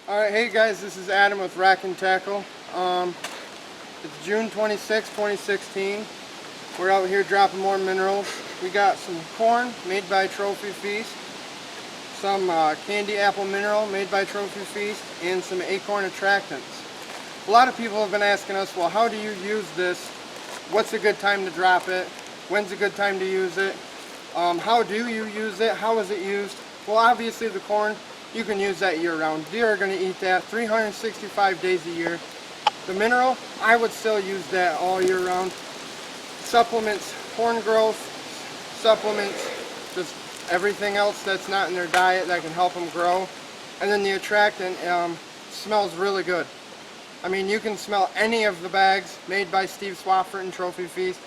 Alright, hey guys, this is Adam with Rack&Tackle. It's June 26, 2016. We're out here dropping more minerals. We got some corn made by Trophy Feast, some candy apple mineral made by Trophy Feast, and some acorn attractants. A lot of people have been asking us, well, how do you use this? What's a good time to drop it? When's a good time to use it? How do you use it? How is it used? Well, obviously the corn, you can use that year-round. Deer are going to eat that 365 days a year. The mineral, I would still use that all year round. Supplements corn growth, supplements just everything else that's not in their diet that can help them grow. And then the attractant smells really good. I mean, you can smell any of the bags made by Steve Swafford and Trophy Feast,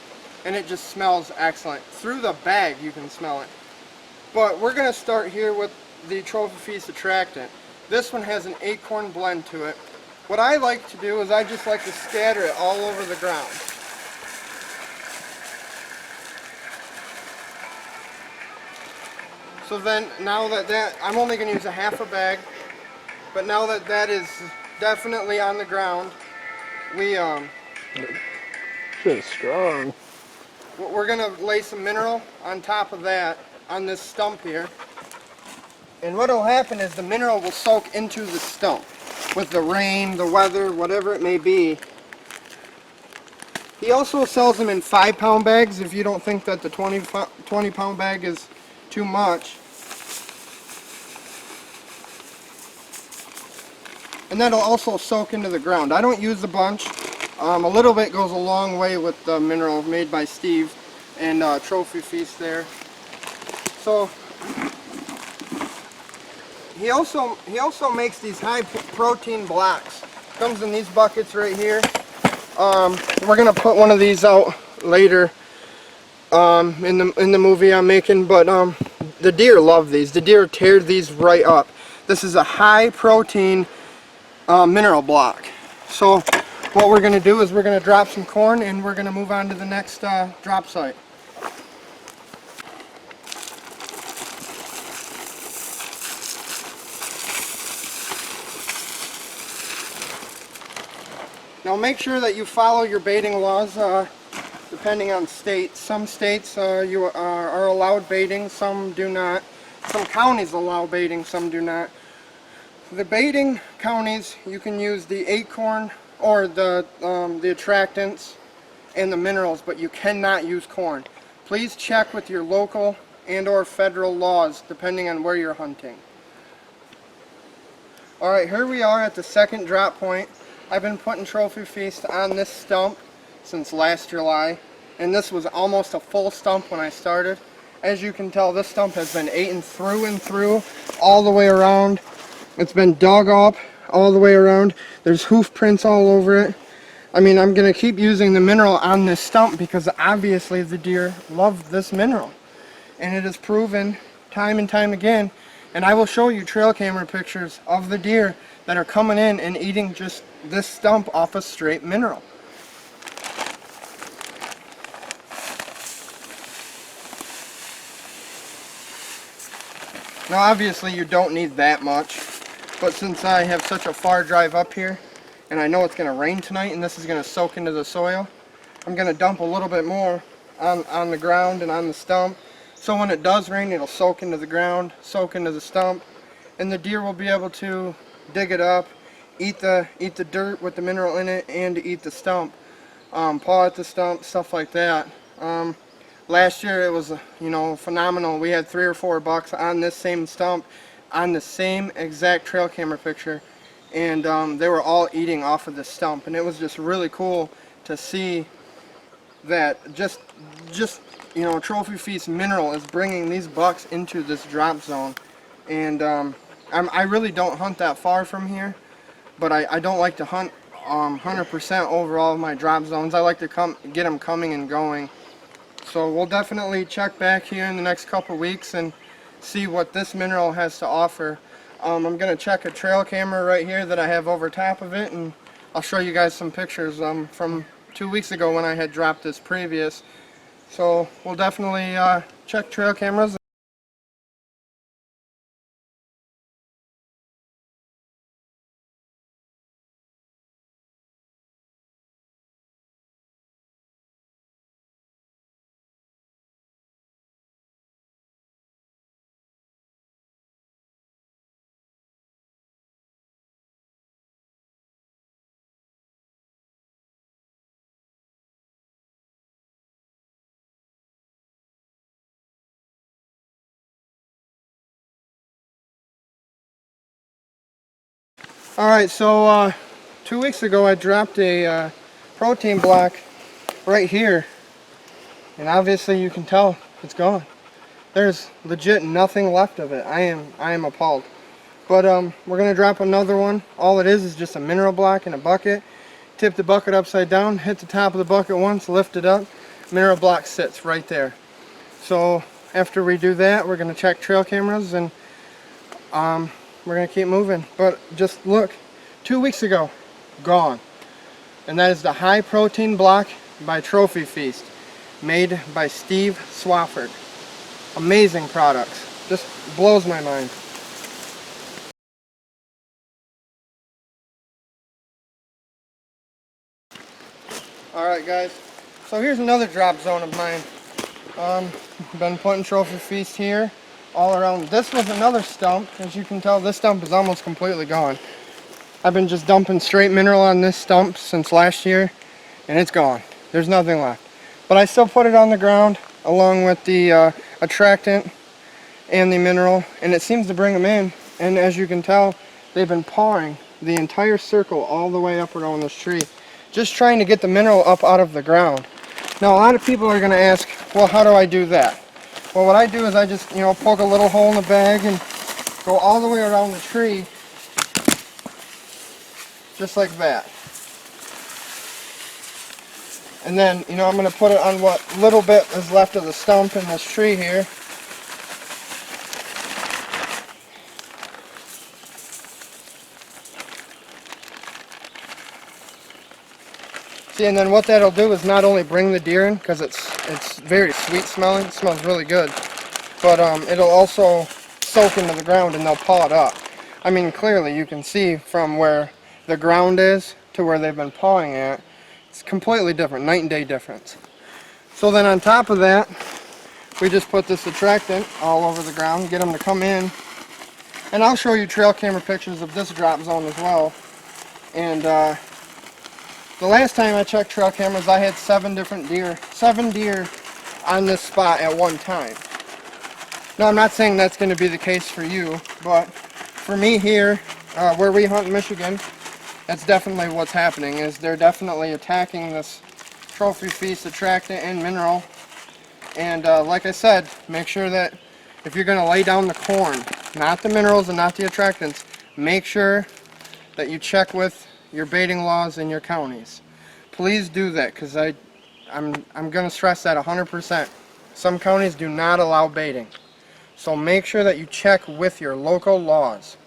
and it just smells excellent. Through the bag you can smell it. But we're going to start here with the Trophy Feast attractant. This one has an acorn blend to it. What I like to do is I just like to scatter it all over the ground. So then, now that I'm only going to use a half a bag, but now that that is definitely on the ground, we Shit's strong. we're going to lay some mineral on top of that on this stump here. And what will happen is the mineral will soak into the stump with the rain, the weather, whatever it may be. He also sells them in 5-pound bags if you don't think that the 20-pound bag is too much. And that'll also soak into the ground. I don't use a bunch. A little bit goes a long way with the mineral made by Steve and Trophy Feast there. So he also makes these high protein blocks. Comes in these buckets right here. We're gonna put one of these out later in the movie I'm making, but the deer love these. The deer tear these right up. This is a high protein mineral block. So what we're gonna do is we're gonna drop some corn and we're gonna move on to the next drop site. Now make sure that you follow your baiting laws depending on states. Some states you are allowed baiting, some do not. Some counties allow baiting, some do not. The baiting counties, you can use the acorn or the attractants and the minerals, but you cannot use corn. Please check with your local and or federal laws depending on where you're hunting. Alright, here we are at the second drop point. I've been putting Trophy Feast on this stump since last July, and this was almost a full stump when I started. As you can tell, this stump has been eaten through and through, all the way around. It's been dug up all the way around. There's hoof prints all over it. I mean, I'm going to keep using the mineral on this stump because obviously the deer love this mineral. And it is proven time and time again. And I will show you trail camera pictures of the deer that are coming in and eating just this stump off a straight mineral. Now obviously you don't need that much, but since I have such a far drive up here and I know it's going to rain tonight and this is going to soak into the soil, I'm going to dump a little bit more on the ground and on the stump. So when it does rain, it'll soak into the ground, soak into the stump, and the deer will be able to dig it up, eat the dirt with the mineral in it, and eat the stump, paw at the stump, stuff like that. Last year it was, phenomenal. We had 3 or 4 bucks on this same stump, on the same exact trail camera picture, and they were all eating off of the stump, and it was just really cool to see that just Trophy Feast mineral is bringing these bucks into this drop zone. And I really don't hunt that far from here, but I don't like to hunt 100% over all of my drop zones. I like to get them coming and going. So we'll definitely check back here in the next couple weeks and see what this mineral has to offer. I'm going to check a trail camera right here that I have over top of it, and I'll show you guys some pictures from 2 weeks ago when I had dropped this previous. So we'll definitely check trail cameras. Alright, so 2 weeks ago I dropped a protein block right here, and obviously you can tell it's gone. There's legit nothing left of it. I am appalled. But we're gonna drop another one. All it is just a mineral block in a bucket. Tip the bucket upside down, hit the top of the bucket once, lift it up, mineral block sits right there. So after we do that, we're gonna check trail cameras, and we're gonna keep moving. But just look, 2 weeks ago, gone. And that is the high protein block by Trophy Feast, made by Steve Swafford. Amazing products, just blows my mind. Alright guys, so here's another drop zone of mine. Been putting Trophy Feast here, all around. This was another stump. As you can tell, this stump is almost completely gone. I've been just dumping straight mineral on this stump since last year, and it's gone. There's nothing left. But I still put it on the ground, along with the attractant and the mineral, and it seems to bring them in. And as you can tell, they've been pawing the entire circle all the way up around this tree, just trying to get the mineral up out of the ground. Now a lot of people are going to ask, well, how do I do that? Well, what I do is I just, poke a little hole in the bag and go all the way around the tree, just like that. And then, I'm going to put it on what little bit is left of the stump in this tree here. See, and then what that'll do is not only bring the deer in, because it's very sweet smelling, it smells really good, but it'll also soak into the ground and they'll paw it up. I mean, clearly you can see from where the ground is to where they've been pawing at, it's completely different, night and day difference. So then on top of that, we just put this attractant all over the ground, get them to come in, and I'll show you trail camera pictures of this drop zone as well. And the last time I checked trail cameras, I had 7 deer on this spot at one time. Now, I'm not saying that's going to be the case for you, but for me here, where we hunt in Michigan, that's definitely what's happening, is they're definitely attacking this Trophy Feast attractant and mineral. And like I said, make sure that if you're going to lay down the corn, not the minerals and not the attractants, make sure that you check with your baiting laws in your counties. Please do that, because I'm going to stress that 100%. Some counties do not allow baiting. So make sure that you check with your local laws.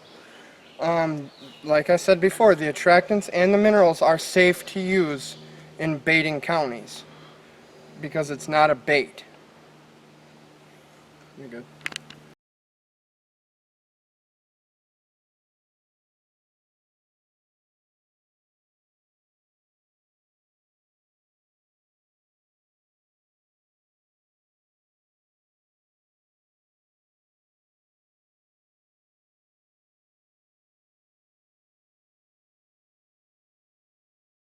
Like I said before, the attractants and the minerals are safe to use in baiting counties because it's not a bait. You're good.